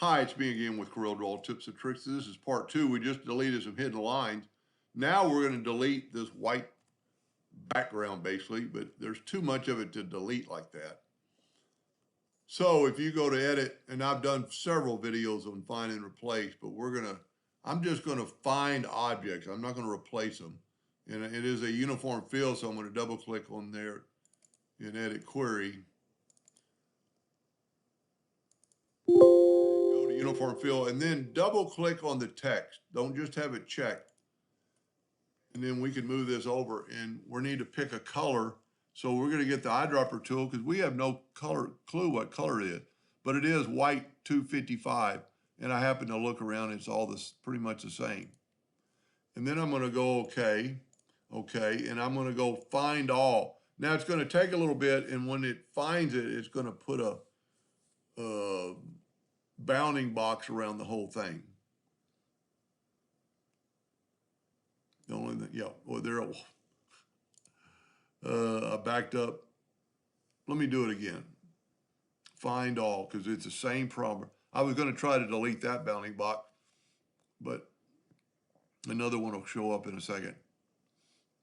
Hi, it's me again with Corel Draw Tips and Tricks. This is part two. We just deleted some hidden lines. Now we're going to delete this white background basically, but there's too much of it to delete like that. So if you go to edit, and I've done several videos on find and replace, but I'm just going to find objects. I'm not going to replace them. And it is a uniform field, so I'm going to double click on there in edit query. Go to uniform fill and then double click on the text. Don't just have it checked. And then we can move this over and we need to pick a color. So we're going to get the eyedropper tool because we have no clue what color it is, but it is white 255. And I happen to look around, it's all this pretty much the same. And then I'm going to go okay, and I'm going to go find all. Now it's going to take a little bit, and when it finds it, it's going to put a bounding box around the whole thing. The only thing, yeah, well, there, I backed up. Let me do it again. Find all, because it's the same problem. I was going to try to delete that bounding box, but another one will show up in a second.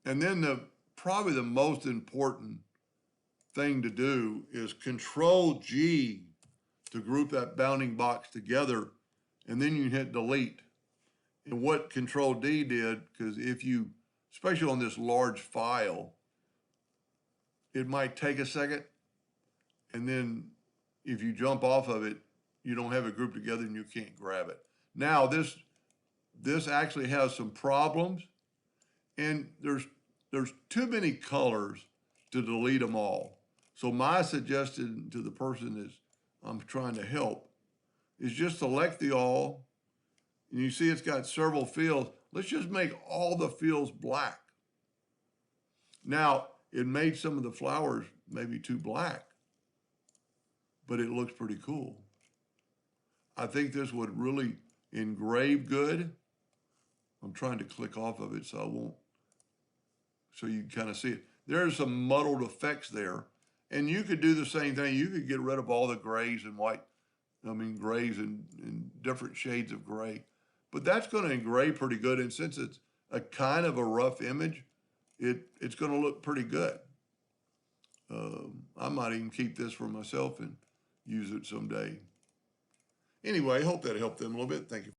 And then probably the most important thing to do is Control G to group that bounding box together, and then you hit delete. And what Control D did, because if you, especially on this large file, it might take a second, and then if you jump off of it, you don't have it grouped together and you can't grab it. Now this actually has some problems, and there's too many colors to delete them all. So my suggestion to the person is I'm trying to help is just select the all, and you see it's got several fields. Let's just make all the fields black. Now, it made some of the flowers maybe too black, but it looks pretty cool. I think this would really engrave good. I'm trying to click off of it so I won't, so you can kind of see it. There's some muddled effects there. And you could do the same thing. You could get rid of all the grays and white, grays and different shades of gray. But that's going to engrave pretty good. And since it's a kind of a rough image, it's going to look pretty good. I might even keep this for myself and use it someday. Anyway, I hope that helped them a little bit. Thank you.